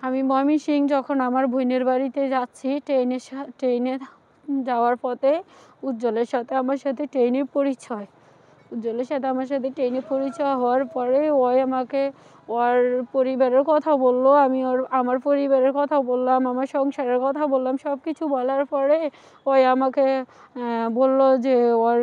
আমি ময়মনসিংহ যখন আমার বোনের বাড়িতে যাচ্ছি ট্রেনে যাওয়ার পথে উজ্জ্বলের সাথে আমার সাথে ট্রেনে পরিচয়। উজ্জ্বলের সাথে আমার সাথে ট্রেনে পরিচয় হওয়ার পরে ওই আমাকে ওর পরিবারের কথা বললো, আমি আমার পরিবারের কথা বললাম, আমার সংসারের কথা বললাম। সব কিছু বলার পরে ওই আমাকে বললো যে ওর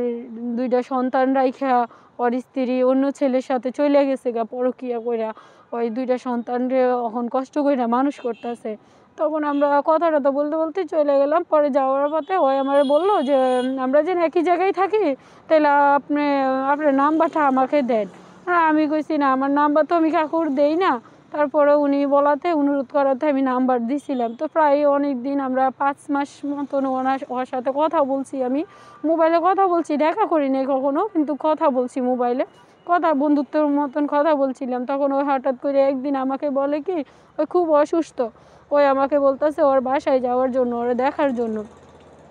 2টা সন্তান রাইখা ওর স্ত্রী অন্য ছেলের সাথে চলে গেছে গা পরকিয়া কইরা। ওই 2টা সন্তানরে এখন কষ্ট কইরা মানুষ করতেছে। তখন আমরা কথা টথা বলতে বলতে চলে গেলাম। পরে যাওয়ার পথে ওই আমার বললো যে আমরা যেন একই জায়গায় থাকি, তাহলে আপনার নাম্বারটা আমাকে দেন। আমি কইছি না, আমার নাম্বার তো আমি কাকুর দেই না। তারপরে উনি বলাতে, অনুরোধ করাতে আমি নাম্বার দিছিলাম। তো প্রায় অনেক দিন আমরা 5 মাস মতন ওর সাথে কথা বলছি। আমি মোবাইলে কথা বলছি, দেখা করি নাই কখনো, কিন্তু কথা বলছি মোবাইলে। বন্ধুত্বের মতন কথা বলছিলাম। তখন ওই হঠাৎ করে একদিন আমাকে বলে কি, ওই খুব অসুস্থ, ওই আমাকে বলতেছে ওর বাসায় যাওয়ার জন্য, ওরা দেখার জন্য।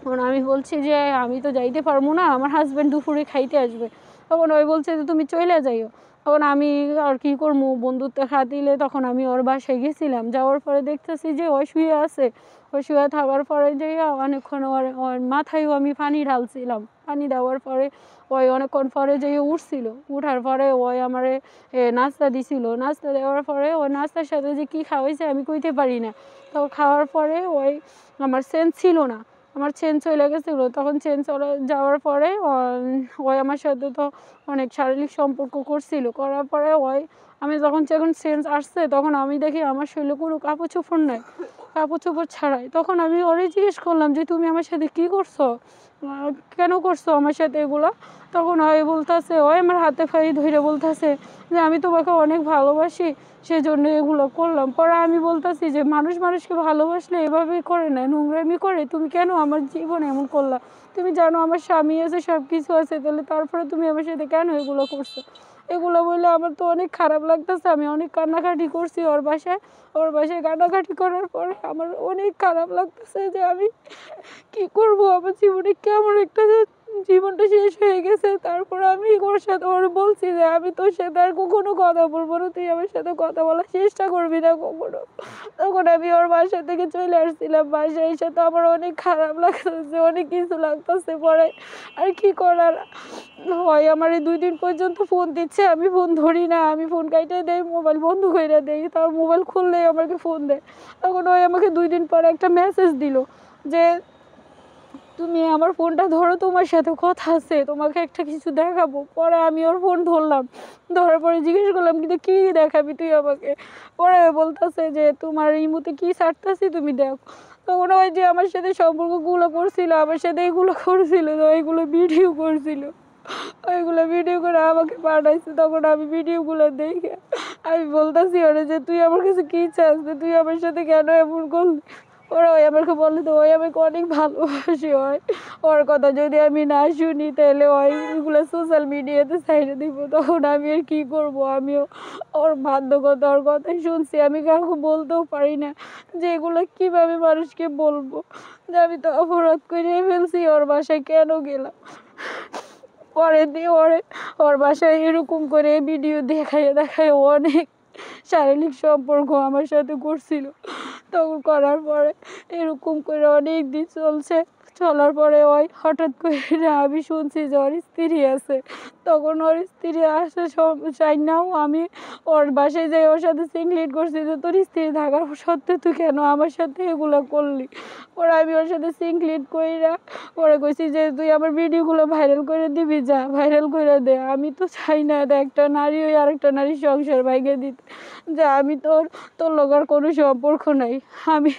তখন আমি বলছি যে আমি তো যাইতে পারবো না, আমার হাজব্যান্ড দুপুরে খাইতে আসবে। তখন ওই বলছে যে তুমি চলে যাইও। তখন আমি আর কি করবো, বন্ধুত্বের খাতিরে তখন আমি ওর বাসায় গেছিলাম। যাওয়ার পরে দেখতেছি যে ওই শুয়ে আছে। ওই শুয়ে থাকার পরে যে অনেকক্ষণ ওর মাথায়ও আমি পানি ঢালছিলাম। পানি দেওয়ার পরে ওই অনেকক্ষণ পরে যেয়ে উঠছিল। উঠার পরে ওই আমারে নাস্তা দিছিল। নাস্তা দেওয়ার পরে ওই নাস্তার সাথে যে কী খাওয়াইছে আমি কইতে পারি না। তো খাওয়ার পরে ওই আমার সেন্স ছিল না, আমার চেন চলে গেছিলো। তখন চেন চলে যাওয়ার পরে ওই আমার সাথে তো অনেক শারীরিক সম্পর্ক করছিল। করার পরে আমি যখন চেঞ্জ আসছে, তখন আমি দেখি আমার শরীরে কোনো কাপড় চোপড় নাই, কাপড় চোপড় ছাড়াই। তখন আমি ওরে জিজ্ঞেস করলাম যে তুমি আমার সাথে কী করছো, কেন করছো আমার সাথে এগুলো? তখন বলতেছে, আমার হাতে ফাই ধরে বলতেছে যে আমি তোমাকে অনেক ভালোবাসি, সেজন্য এগুলো করলাম। পরে আমি বলতেছি যে মানুষকে ভালোবাসলে এভাবেই করে না, নোংরামি করে। তুমি কেন আমার জীবনে এমন করলা? তুমি জানো আমার স্বামী আছে, সব কিছু আছে, তাহলে তারপরে তুমি আমার সাথে কেন এগুলো করছো? এগুলো বললে আমার তো অনেক খারাপ লাগতেছে। আমি অনেক কান্নাকাটি করছি ওর বাসায় কান্নাকাটি করার পরে আমার অনেক খারাপ লাগতেছে যে আমি কি করব, আমার জীবনে কেমন একটা জীবনটা শেষ হয়ে গেছে। তারপরে আমি ওর বলছি যে আমি তোর সাথে আর কখনো কথা বলবো না, তুই আমার সাথে কথা বলার চেষ্টা করবি না কখনো। তখন আমি ওর বাসা থেকে চলে আসছিলাম। বাসায় এসে তো আমার অনেক খারাপ লাগতেছে, অনেক কিছু লাগতেছে। পরে আর কি করার হয়, আমার এই 2 দিন পর্যন্ত ফোন দিচ্ছে, আমি ফোন ধরি না, আমি ফোন কাইটে দেই, মোবাইল বন্ধ করে দেই। তার মোবাইল খুললেই আমাকে ফোন দেয়। তখন আমাকে 2 দিন পরে একটা মেসেজ দিল যে তুমি আমার ফোনটা ধরো, তোমার সাথে কথা আছে, তোমাকে একটা কিছু দেখাবো। পরে আমি ওর ফোন ধরলাম, ধরার পরে জিজ্ঞেস করলাম কিন্তু কী দেখাবি তুই আমাকে? পরে বলতেছে যে তোমার এই মুহূর্তে কী ছাড়তেছি তুমি দেখো। তখন ওই যে আমার সাথে সম্পর্কগুলো করছিল, আমার সাথে এইগুলো করছিল, তো এইগুলো ভিডিও করছিল, ওইগুলো ভিডিও করে আমাকে পাঠাইছে। তখন আমি ভিডিওগুলো দেখে আমি বলতেছি ওরে যে তুই আমার কাছে কী চাস, তুই আমার সাথে কেন এমন করলি? ওরা আমাকে বলে তো আমাকে অনেক ভালোবাসে। ওর কথা যদি আমি না শুনি তাহলে এগুলো সোশ্যাল মিডিয়াতে ছাইড়ে দিব। তখন আমি আর কী করবো? আমিও ওর বাধ্যকতা, ওর কথাই শুনছি। আমি কাউকে বলতেও পারি না যে এগুলো কীভাবে মানুষকে বলবো যে আমি তো অপরাধ করে ফেলছি, ওর বাসায় কেন গেলাম। পরে দিয়ে ওর বাসায় এরকম করে ভিডিও দেখায় অনেক শারীরিক সম্পর্ক আমার সাথে করছিল। তখন করার পরে এরকম করে অনেক দিন চলার পরে হঠাৎ করে আমি শুনছি যে ওর স্ত্রী আছে। তখন ওর স্ত্রী আসে চাই নাও, আমি ওর বাসায় যাই, ওর সাথে সিংলিট করছি যে তোর স্ত্রী থাকার সত্ত্বেও তুই কেন আমার সাথে এগুলো করলি? ওরা আমি ওর সাথে সিংলিট কইরা পরে কইছি যে তুই আমার ভিডিওগুলো ভাইরাল করে দিবি, যা ভাইরাল করে দে। আমি তো চাই না একটা নারী ওই আরেকটা নারীর সংসার ভাঙিয়ে দিতে, যে আমি তোর লোকের কোনো সম্পর্ক নাই। আমি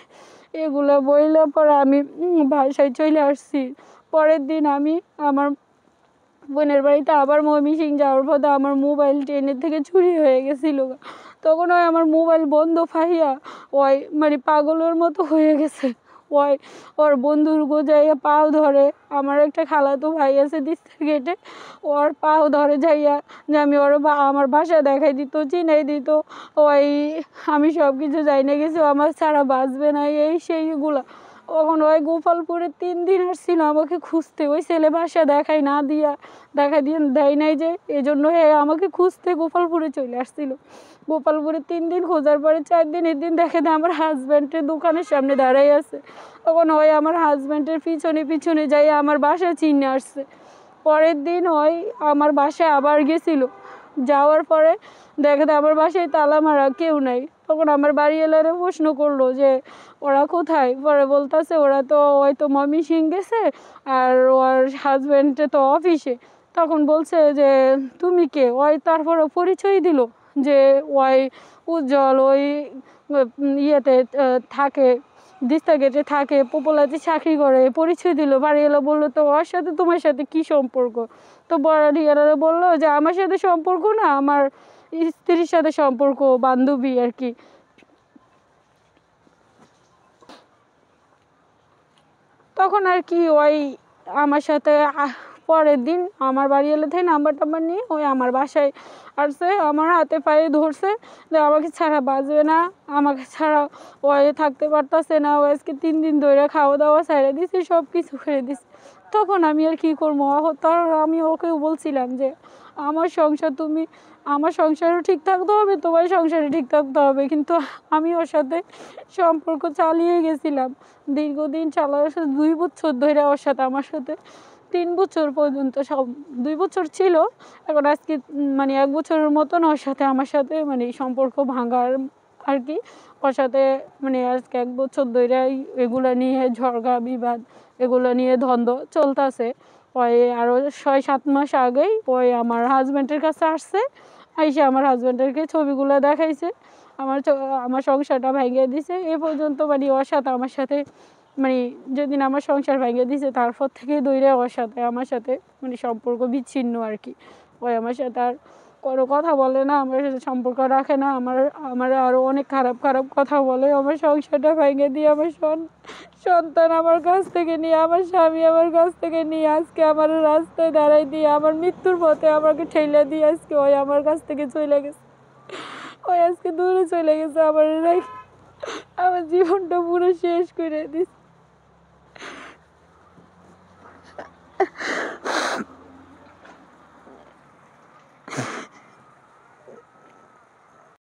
এগুলো বইলে পরে আমি বাসায় চলে আসছি। পরের দিন আমি আমার বোনের বাড়িতে আবার ময়মনসিংহ যাওয়ার পথে আমার মোবাইল ট্রেনের থেকে চুরি হয়ে গেছিলো। তখন আমার মোবাইল বন্ধ পাইয়া মানে পাগলের মতো হয়ে গেছে। ওর বন্ধুর গোজাইয়া পাও ধরে, আমার একটা খালাতো ভাই আছে দিস্তার গেটে, ওর পাও ধরে যাইয়া যে আমি আমার বাসা দেখাই দিত, চিনাই দিত। আমি সব কিছু যাই না গেছি, আমার ছাড়া বাঁচবে না, এই সেইগুলা তখন ওই গোপালপুরে 3 দিন আসছিল আমাকে খুঁজতে, ওই ছেলে বাসা দেখা দিয়ে দেয় নাই যে, এজন্য আমাকে খুঁজতে গোপালপুরে চলে আসছিল। গোপালপুরে 3 দিন খোঁজার পরে 4 দিনের দিন দেখে দেয় আমার হাজব্যান্ডের দোকানের সামনে দাঁড়াই আছে। তখন ওই আমার হাজব্যান্ডের পিছনে যাই আমার বাসা চিনে আসছে। পরের দিন ওই আমার বাসায় আবার গেছিল, যাওয়ার পরে দেখে আমার বাসায় তালা মারা, কেউ নাই। তখন আমার বাড়িওয়ালারা প্রশ্ন করলো যে ওরা কোথায়, পরে বলতেছে ওরা তো হয়তো ময়মনসিংহ গেছে আর ওর হাজব্যান্ডে তো অফিসে। তখন বলছে যে তুমি কে, ওই তারপরে পরিচয় দিল যে ওই উজ্জ্বল ওই ইয়েতে থাকে, দিস্তা গেটে থাকে, পপুলাতে চাকরি করে, পরিচয় দিল। বাড়িওয়ালা বললো তো ওর সাথে তোমার সাথে কি সম্পর্ক? তো বাড়িওয়ালারা বললো যে আমার সাথে সম্পর্ক না, আমার স্ত্রীর সাথে সম্পর্ক, বান্ধবী আর কি। তখন আর কি ওই আমার সাথে পরের দিন আমার বাড়িওয়ালা থেকে নাম্বার নিয়ে ওই আমার বাসায় আসছে, আমার হাতে পায়ে ধরছে যে আমাকে ছাড়া বাঁচবে না, আমাকে ছাড়া ওই থাকতে পারতেছে না, ও আজকে 3 দিন ধরে খাওয়া দাওয়া ছেড়ে দিছে, সব কিছু করে দিছে। তখন আমি আর কি করবো, তার আমি ওকেও বলছিলাম যে আমার সংসারও ঠিক থাকতে হবে, তোমার সংসারে ঠিক থাকতে হবে। কিন্তু আমি ওর সাথে সম্পর্ক চালিয়ে গেছিলাম দীর্ঘদিন, 2 বছর ধরে ওর সাথে, আমার সাথে 3 বছর পর্যন্ত, 2 বছর ছিল, এখন আজকে মানে 1 বছরের মতন ওর সাথে আমার সাথে মানে সম্পর্ক ভাঙার আর কি। ওর সাথে মানে আজকে 1 বছর ধরে এগুলো নিয়ে ঝগড়া বিবাদ, এগুলো নিয়ে দ্বন্দ্ব চলতেছে। ওই আরও 6-7 মাস আগেই ওই আমার হাজব্যান্ডের কাছে আসছে, আইসে আমার হাজব্যান্ডেরকে ছবিগুলো দেখাইছে, আমার সংসারটা ভেঙে দিছে। এ পর্যন্ত মানে ওর সাথে আমার সাথে মানে যেদিন আমার সংসার ভেঙে দিছে তারপর থেকে দৌড়ে ওর সাথে আমার সাথে মানে সম্পর্ক বিচ্ছিন্ন আর কি। ওই আমার সাথে আর কোনো কথা বলে না, আমার সাথে সম্পর্ক রাখে না, আমার আরও অনেক খারাপ কথা বলে। আমার সংসারটা ভেঙে দিয়ে আমার সন্তান আমার কাছ থেকে নিয়ে, আমার স্বামী আমার কাছ থেকে নিয়ে আজকে আমার রাস্তায় দাঁড়াই দিয়ে আমার মৃত্যুর পথে আমাকে ঠেলে দিয়ে আজকে ওই আমার কাছ থেকে চলে গেছে। ওই আজকে দূরে চলে গেছে, আমার জীবনটা পুরো শেষ করে দিচ্ছে।